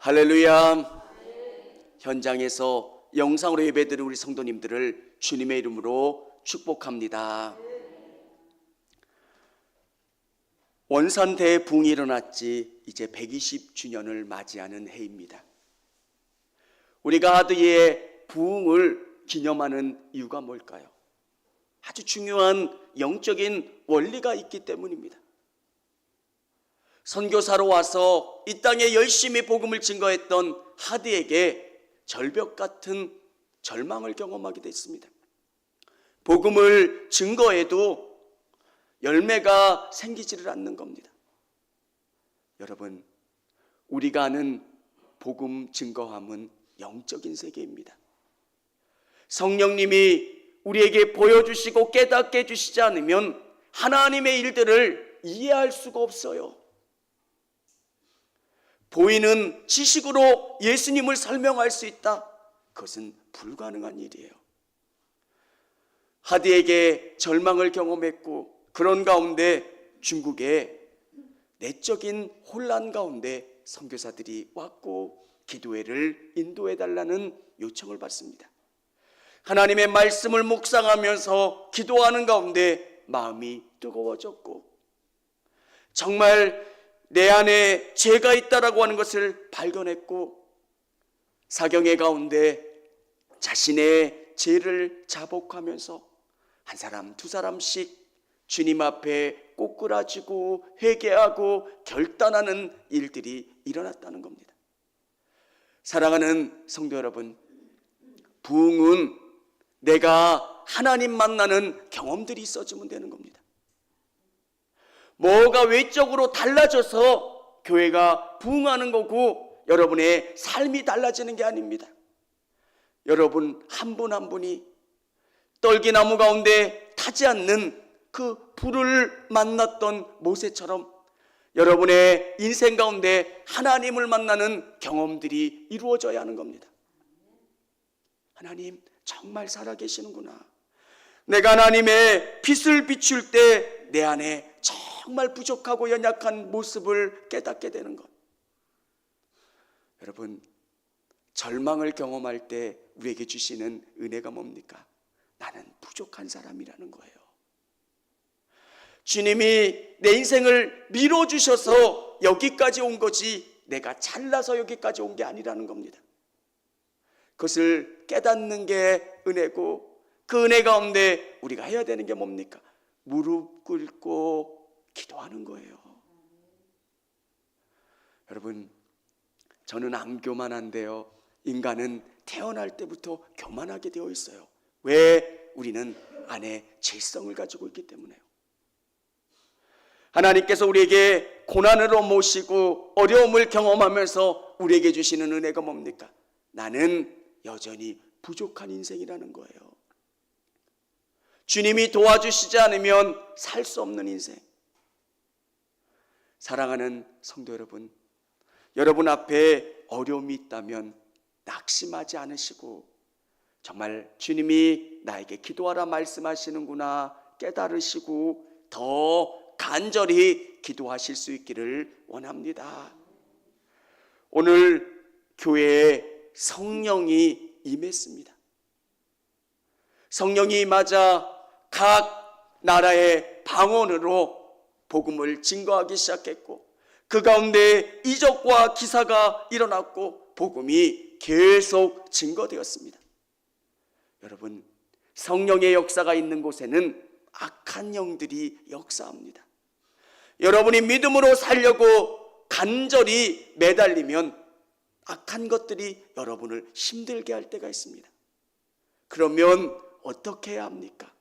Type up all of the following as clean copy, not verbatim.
할렐루야. 현장에서 영상으로 예배드리는 우리 성도님들을 주님의 이름으로 축복합니다. 원산 대붕이 일어났지 이제 120주년을 맞이하는 해입니다. 우리가 하드의 부흥을 기념하는 이유가 뭘까요? 아주 중요한 영적인 원리가 있기 때문입니다. 선교사로 와서 이 땅에 열심히 복음을 증거했던 하드에게 절벽 같은 절망을 경험하게 됐습니다. 복음을 증거해도 열매가 생기지를 않는 겁니다. 여러분, 우리가 아는 복음 증거함은 영적인 세계입니다. 성령님이 우리에게 보여주시고 깨닫게 해주시지 않으면 하나님의 일들을 이해할 수가 없어요. 보이는 지식으로 예수님을 설명할 수 있다? 그것은 불가능한 일이에요. 하드에게 절망을 경험했고 그런 가운데 중국의 내적인 혼란 가운데 선교사들이 왔고 기도회를 인도해달라는 요청을 받습니다. 하나님의 말씀을 묵상하면서 기도하는 가운데 마음이 뜨거워졌고 정말 내 안에 죄가 있다라고 하는 것을 발견했고 사경의 가운데 자신의 죄를 자복하면서 한 사람 두 사람씩 주님 앞에 꼬꾸라지고 회개하고 결단하는 일들이 일어났다는 겁니다. 사랑하는 성도 여러분, 부흥은 내가 하나님 만나는 경험들이 있어지면 되는 겁니다. 뭐가 외적으로 달라져서 교회가 부흥하는 거고 여러분의 삶이 달라지는 게 아닙니다. 여러분 한 분 한 분이 떨기나무 가운데 타지 않는 그 불을 만났던 모세처럼 여러분의 인생 가운데 하나님을 만나는 경험들이 이루어져야 하는 겁니다. 하나님 정말 살아계시는구나. 내가 하나님의 빛을 비출 때 내 안에 정말 부족하고 연약한 모습을 깨닫게 되는 것. 여러분, 절망을 경험할 때 우리에게 주시는 은혜가 뭡니까? 나는 부족한 사람이라는 거예요. 주님이 내 인생을 밀어주셔서 여기까지 온 거지 내가 잘나서 여기까지 온 게 아니라는 겁니다. 그것을 깨닫는 게 은혜고 그 은혜 가운데 우리가 해야 되는 게 뭡니까? 무릎 꿇고 기도하는 거예요. 여러분, 저는 안 교만한데요. 인간은 태어날 때부터 교만하게 되어 있어요. 왜? 우리는 안에 죄성을 가지고 있기 때문에요. 하나님께서 우리에게 고난으로 모시고 어려움을 경험하면서 우리에게 주시는 은혜가 뭡니까? 나는 여전히 부족한 인생이라는 거예요. 주님이 도와주시지 않으면 살 수 없는 인생. 사랑하는 성도 여러분, 여러분 앞에 어려움이 있다면 낙심하지 않으시고 정말 주님이 나에게 기도하라 말씀하시는구나 깨달으시고 더 간절히 기도하실 수 있기를 원합니다. 오늘 교회에 성령이 임했습니다. 성령이 임하자 각 나라의 방언으로 복음을 증거하기 시작했고 그 가운데 이적과 기사가 일어났고 복음이 계속 증거되었습니다. 여러분, 성령의 역사가 있는 곳에는 악한 영들이 역사합니다. 여러분이 믿음으로 살려고 간절히 매달리면 악한 것들이 여러분을 힘들게 할 때가 있습니다. 그러면 어떻게 해야 합니까?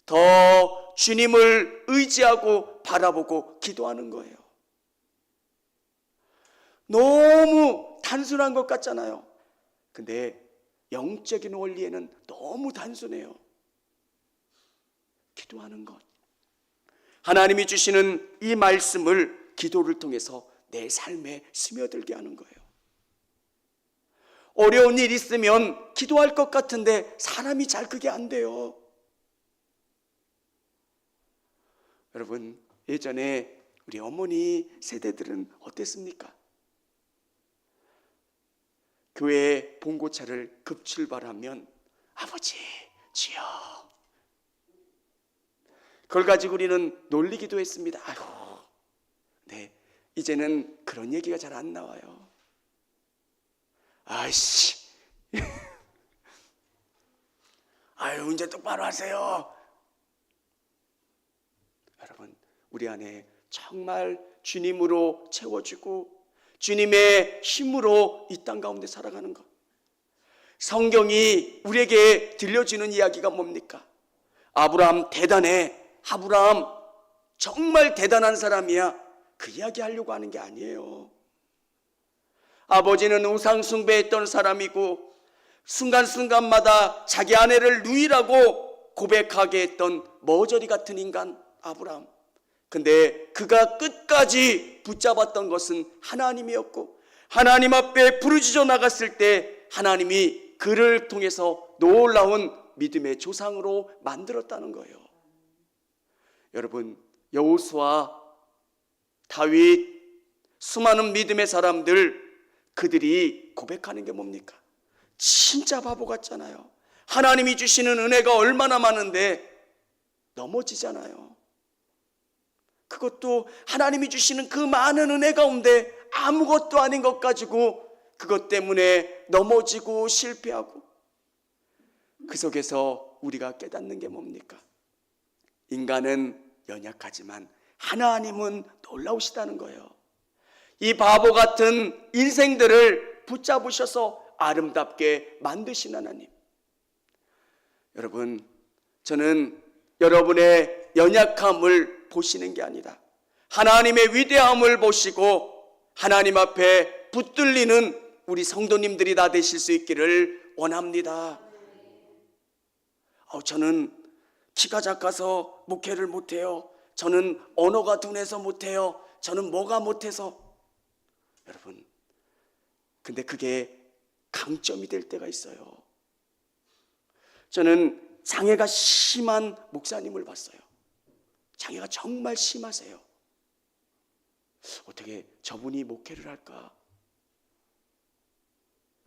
더 주님을 의지하고 바라보고 기도하는 거예요. 너무 단순한 것 같잖아요. 근데 영적인 원리에는 너무 단순해요. 기도하는 것. 하나님이 주시는 이 말씀을 기도를 통해서 내 삶에 스며들게 하는 거예요. 어려운 일 있으면 기도할 것 같은데 사람이 잘 그게 안 돼요. 여러분, 예전에 우리 어머니 세대들은 어땠습니까? 교회 봉고차를 급출발하면 아버지, 주여. 그걸 가지고 우리는 놀리기도 했습니다. 아유, 네, 이제는 그런 얘기가 잘 안 나와요. 아이씨, 아유, 이제 똑바로 하세요. 여러분, 우리 안에 정말 주님으로 채워지고 주님의 힘으로 이 땅 가운데 살아가는 것. 성경이 우리에게 들려주는 이야기가 뭡니까? 아브라함 대단해. 아브라함 정말 대단한 사람이야. 그 이야기 하려고 하는 게 아니에요. 아버지는 우상 숭배했던 사람이고 순간순간마다 자기 아내를 누이라고 고백하게 했던 머저리 같은 인간 아브라함. 근데 그가 끝까지 붙잡았던 것은 하나님이었고 하나님 앞에 부르짖어 나갔을 때 하나님이 그를 통해서 놀라운 믿음의 조상으로 만들었다는 거예요. 여러분, 여호수아, 다윗, 수많은 믿음의 사람들, 그들이 고백하는 게 뭡니까? 진짜 바보 같잖아요. 하나님이 주시는 은혜가 얼마나 많은데 넘어지잖아요. 그것도 하나님이 주시는 그 많은 은혜 가운데 아무것도 아닌 것 가지고 그것 때문에 넘어지고 실패하고, 그 속에서 우리가 깨닫는 게 뭡니까? 인간은 연약하지만 하나님은 놀라우시다는 거예요. 이 바보 같은 인생들을 붙잡으셔서 아름답게 만드신 하나님. 여러분, 저는 여러분의 연약함을 보시는 게 아니라 하나님의 위대함을 보시고 하나님 앞에 붙들리는 우리 성도님들이 다 되실 수 있기를 원합니다. 저는 키가 작아서 목회를 못해요. 저는 언어가 둔해서 못해요. 저는 뭐가 못해서. 여러분, 근데 그게 강점이 될 때가 있어요. 저는 장애가 심한 목사님을 봤어요. 장애가 정말 심하세요. 어떻게 저분이 목회를 할까?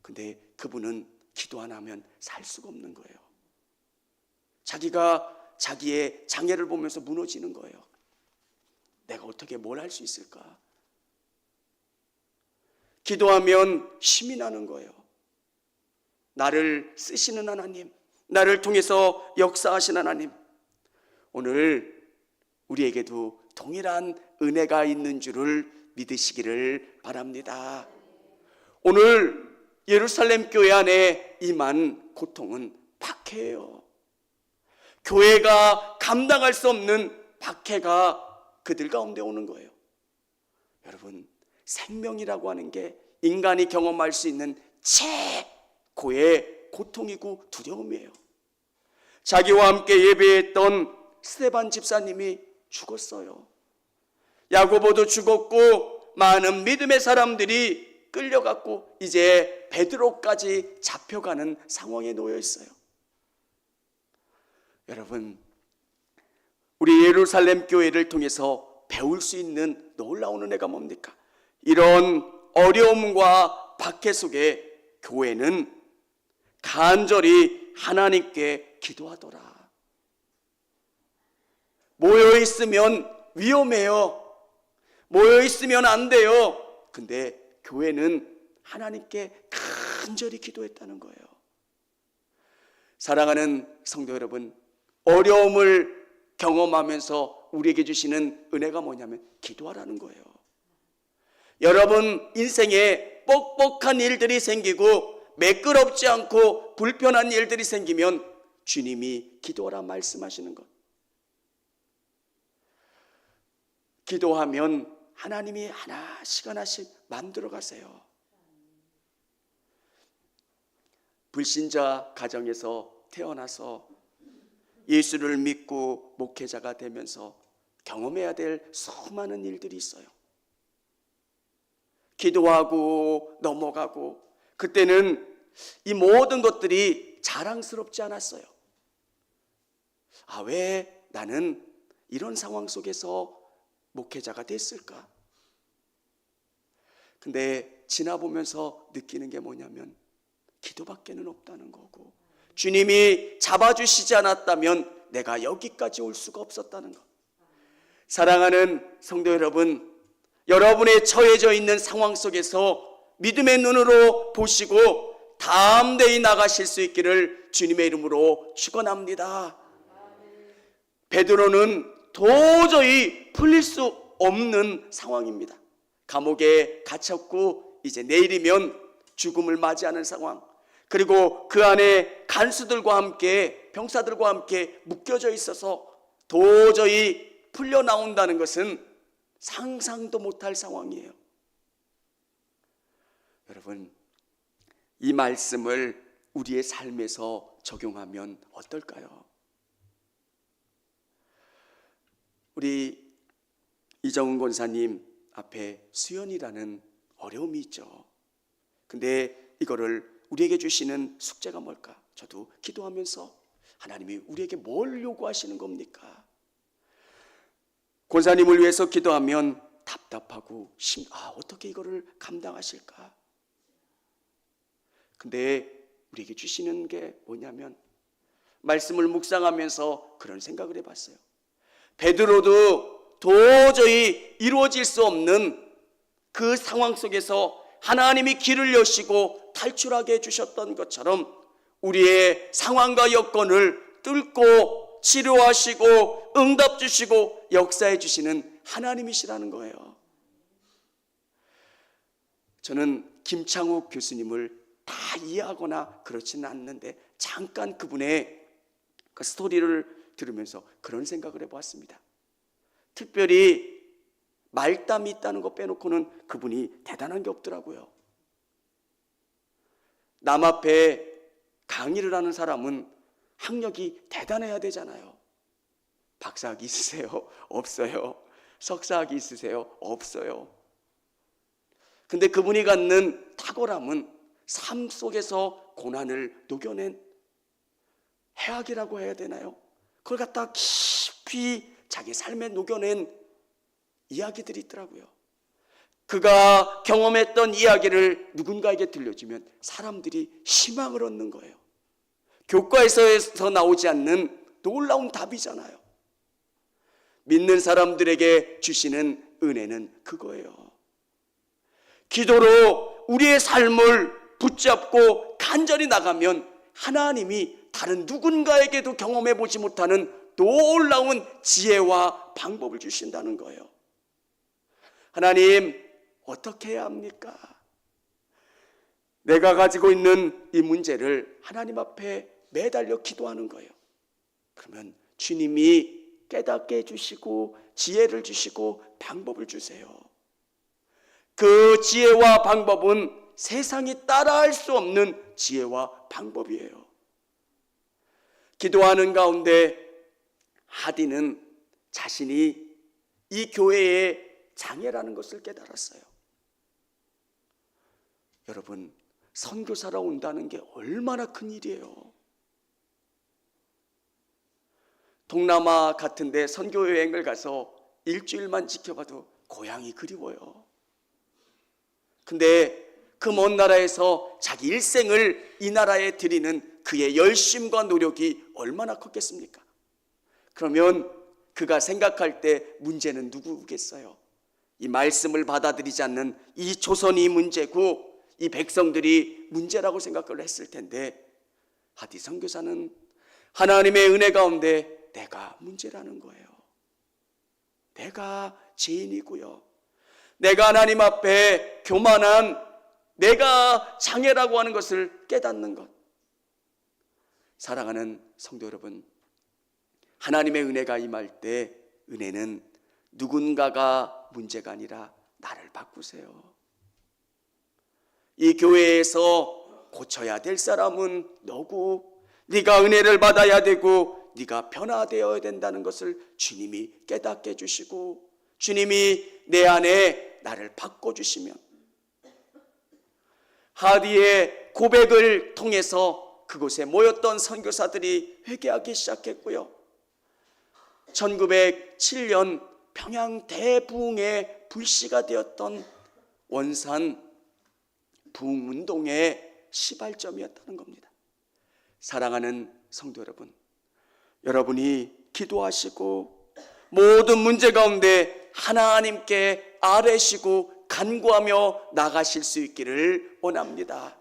근데 그분은 기도 안 하면 살 수가 없는 거예요. 자기가 자기의 장애를 보면서 무너지는 거예요. 내가 어떻게 뭘 할 수 있을까? 기도하면 힘이 나는 거예요. 나를 쓰시는 하나님, 나를 통해서 역사하시는 하나님, 오늘 우리에게도 동일한 은혜가 있는 줄을 믿으시기를 바랍니다. 오늘 예루살렘 교회 안에 임한 고통은 박해예요. 교회가 감당할 수 없는 박해가 그들 가운데 오는 거예요. 여러분, 생명이라고 하는 게 인간이 경험할 수 있는 최고의 고통이고 두려움이에요. 자기와 함께 예배했던 스데반 집사님이 죽었어요. 야고보도 죽었고 많은 믿음의 사람들이 끌려갔고 이제 베드로까지 잡혀가는 상황에 놓여 있어요. 여러분, 우리 예루살렘 교회를 통해서 배울 수 있는 놀라운 은혜가 뭡니까? 이런 어려움과 박해 속에 교회는 간절히 하나님께 기도하더라. 모여있으면 위험해요. 모여있으면 안 돼요. 근데 교회는 하나님께 간절히 기도했다는 거예요. 사랑하는 성도 여러분, 어려움을 경험하면서 우리에게 주시는 은혜가 뭐냐면 기도하라는 거예요. 여러분 인생에 뻑뻑한 일들이 생기고 매끄럽지 않고 불편한 일들이 생기면 주님이 기도하라 말씀하시는 것. 기도하면 하나님이 하나씩 하나씩 만들어 가세요. 불신자 가정에서 태어나서 예수를 믿고 목회자가 되면서 경험해야 될 수많은 일들이 있어요. 기도하고 넘어가고, 그때는 이 모든 것들이 자랑스럽지 않았어요. 왜 나는 이런 상황 속에서 목회자가 됐을까? 근데 지나보면서 느끼는 게 뭐냐면 기도밖에는 없다는 거고, 주님이 잡아주시지 않았다면 내가 여기까지 올 수가 없었다는 것. 사랑하는 성도 여러분, 여러분의 처해져 있는 상황 속에서 믿음의 눈으로 보시고 담대히 나가실 수 있기를 주님의 이름으로 축원합니다. 베드로는 도저히 풀릴 수 없는 상황입니다. 감옥에 갇혔고 이제 내일이면 죽음을 맞이하는 상황, 그리고 그 안에 간수들과 함께, 병사들과 함께 묶여져 있어서 도저히 풀려 나온다는 것은 상상도 못할 상황이에요. 여러분, 이 말씀을 우리의 삶에서 적용하면 어떨까요? 우리 이정훈 권사님 앞에 수연이라는 어려움이 있죠. 근데 이거를 우리에게 주시는 숙제가 뭘까? 저도 기도하면서 하나님이 우리에게 뭘 요구하시는 겁니까? 권사님을 위해서 기도하면 답답하고 어떻게 이거를 감당하실까? 근데 우리에게 주시는 게 뭐냐면, 말씀을 묵상하면서 그런 생각을 해봤어요. 베드로도 도저히 이루어질 수 없는 그 상황 속에서 하나님이 길을 여시고 탈출하게 해주셨던 것처럼 우리의 상황과 여건을 뚫고 치료하시고 응답 주시고 역사해 주시는 하나님이시라는 거예요. 저는 김창욱 교수님을 다 이해하거나 그렇지는 않는데 잠깐 그분의 그 스토리를 들으면서 그런 생각을 해보았습니다. 특별히 말담이 있다는 거 빼놓고는 그분이 대단한 게 없더라고요. 남 앞에 강의를 하는 사람은 학력이 대단해야 되잖아요. 박사학위 있으세요? 없어요. 석사학위 있으세요? 없어요. 근데 그분이 갖는 탁월함은 삶 속에서 고난을 녹여낸 해악이라고 해야 되나요? 그걸 갖다 깊이 자기 삶에 녹여낸 이야기들이 있더라고요. 그가 경험했던 이야기를 누군가에게 들려주면 사람들이 희망을 얻는 거예요. 교과에서 나오지 않는 놀라운 답이잖아요. 믿는 사람들에게 주시는 은혜는 그거예요. 기도로 우리의 삶을 붙잡고 간절히 나가면 하나님이 다른 누군가에게도 경험해 보지 못하는 놀라운 지혜와 방법을 주신다는 거예요. 하나님, 어떻게 해야 합니까? 내가 가지고 있는 이 문제를 하나님 앞에 매달려 기도하는 거예요. 그러면 주님이 깨닫게 해주시고 지혜를 주시고 방법을 주세요. 그 지혜와 방법은 세상이 따라할 수 없는 지혜와 방법이에요. 기도하는 가운데 하디는 자신이 이 교회의 장애라는 것을 깨달았어요. 여러분, 선교사로 온다는 게 얼마나 큰 일이에요. 동남아 같은 데 선교 여행을 가서 일주일만 지켜봐도 고향이 그리워요. 근데 그 먼 나라에서 자기 일생을 이 나라에 드리는 그의 열심과 노력이 얼마나 컸겠습니까? 그러면 그가 생각할 때 문제는 누구겠어요? 이 말씀을 받아들이지 않는 이 조선이 문제고 이 백성들이 문제라고 생각을 했을 텐데, 하디 선교사는 하나님의 은혜 가운데 내가 문제라는 거예요. 내가 죄인이고요. 내가 하나님 앞에 교만한 내가 장애라고 하는 것을 깨닫는 것. 사랑하는 성도 여러분, 하나님의 은혜가 임할 때 은혜는 누군가가 문제가 아니라 나를 바꾸세요. 이 교회에서 고쳐야 될 사람은 너고, 네가 은혜를 받아야 되고 네가 변화되어야 된다는 것을 주님이 깨닫게 해주시고 주님이 내 안에 나를 바꿔주시면, 하디의 고백을 통해서 그곳에 모였던 선교사들이 회개하기 시작했고요. 1907년 평양 대부흥의 불씨가 되었던 원산 부흥운동의 시발점이었다는 겁니다. 사랑하는 성도 여러분, 여러분이 기도하시고 모든 문제 가운데 하나님께 아뢰시고 간구하며 나가실 수 있기를 원합니다.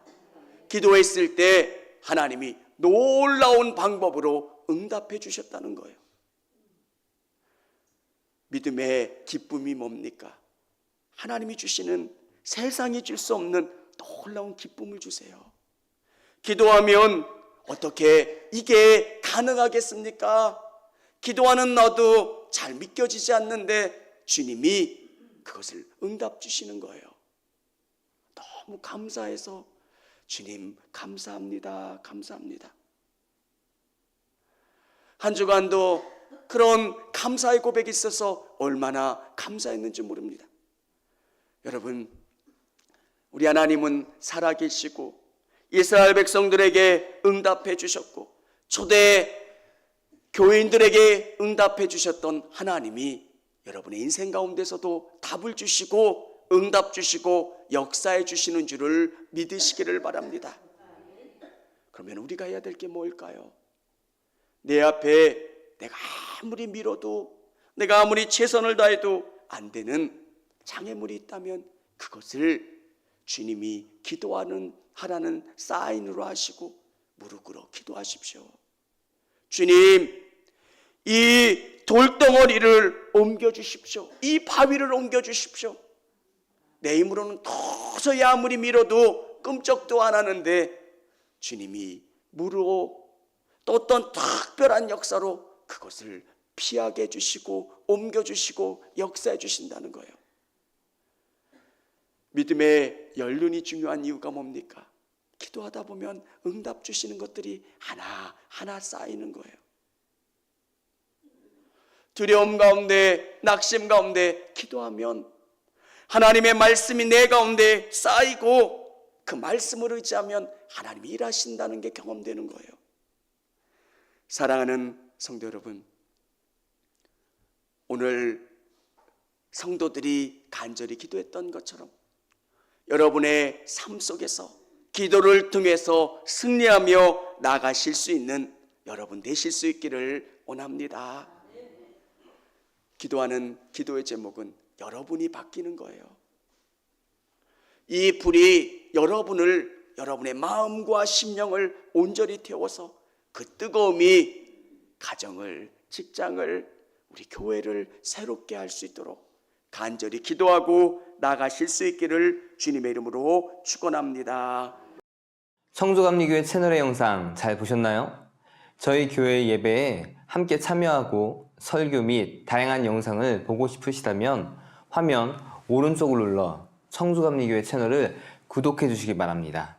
기도했을 때 하나님이 놀라운 방법으로 응답해 주셨다는 거예요. 믿음의 기쁨이 뭡니까? 하나님이 주시는 세상이 줄 수 없는 놀라운 기쁨을 주세요. 기도하면 어떻게 이게 가능하겠습니까? 기도하는 나도 잘 믿겨지지 않는데 주님이 그것을 응답 주시는 거예요. 너무 감사해서 주님 감사합니다. 감사합니다. 한 주간도 그런 감사의 고백이 있어서 얼마나 감사했는지 모릅니다. 여러분, 우리 하나님은 살아계시고 이스라엘 백성들에게 응답해 주셨고 초대 교인들에게 응답해 주셨던 하나님이 여러분의 인생 가운데서도 답을 주시고 응답 주시고 역사해 주시는 줄을 믿으시기를 바랍니다. 그러면 우리가 해야 될 게 뭘까요? 내 앞에 내가 아무리 밀어도 내가 아무리 최선을 다해도 안 되는 장애물이 있다면 그것을 주님이 하라는 사인으로 하시고 무릎 꿇어 기도하십시오. 주님, 이 돌덩어리를 옮겨주십시오. 이 바위를 옮겨주십시오. 내 힘으로는 도저히 아무리 밀어도 끔찍도 안 하는데 주님이 무로 또 어떤 특별한 역사로 그것을 피하게 해주시고 옮겨주시고 역사해 주신다는 거예요. 믿음의 연륜이 중요한 이유가 뭡니까? 기도하다 보면 응답 주시는 것들이 하나하나 쌓이는 거예요. 두려움 가운데 낙심 가운데 기도하면 하나님의 말씀이 내 가운데 쌓이고 그 말씀을 의지하면 하나님이 일하신다는 게 경험되는 거예요. 사랑하는 성도 여러분, 오늘 성도들이 간절히 기도했던 것처럼 여러분의 삶 속에서 기도를 통해서 승리하며 나가실 수 있는 여러분 되실 수 있기를 원합니다. 기도하는 기도의 제목은 여러분이 바뀌는 거예요. 이 불이 여러분의 마음과 심령을 온전히 태워서 그 뜨거움이 가정을, 직장을, 우리 교회를 새롭게 할 수 있도록 간절히 기도하고 나가실 수 있기를 주님의 이름으로 축원합니다. 청주감리교회 채널의 영상 잘 보셨나요? 저희 교회 예배에 함께 참여하고 설교 및 다양한 영상을 보고 싶으시다면 화면 오른쪽을 눌러 청주감리교회 채널을 구독해 주시기 바랍니다.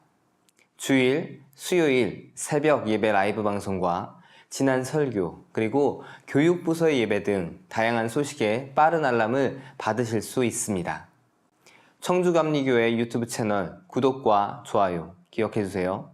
주일, 수요일 새벽 예배 라이브 방송과 지난 설교, 그리고 교육부서의 예배 등 다양한 소식에 빠른 알람을 받으실 수 있습니다. 청주감리교회 유튜브 채널 구독과 좋아요 기억해 주세요.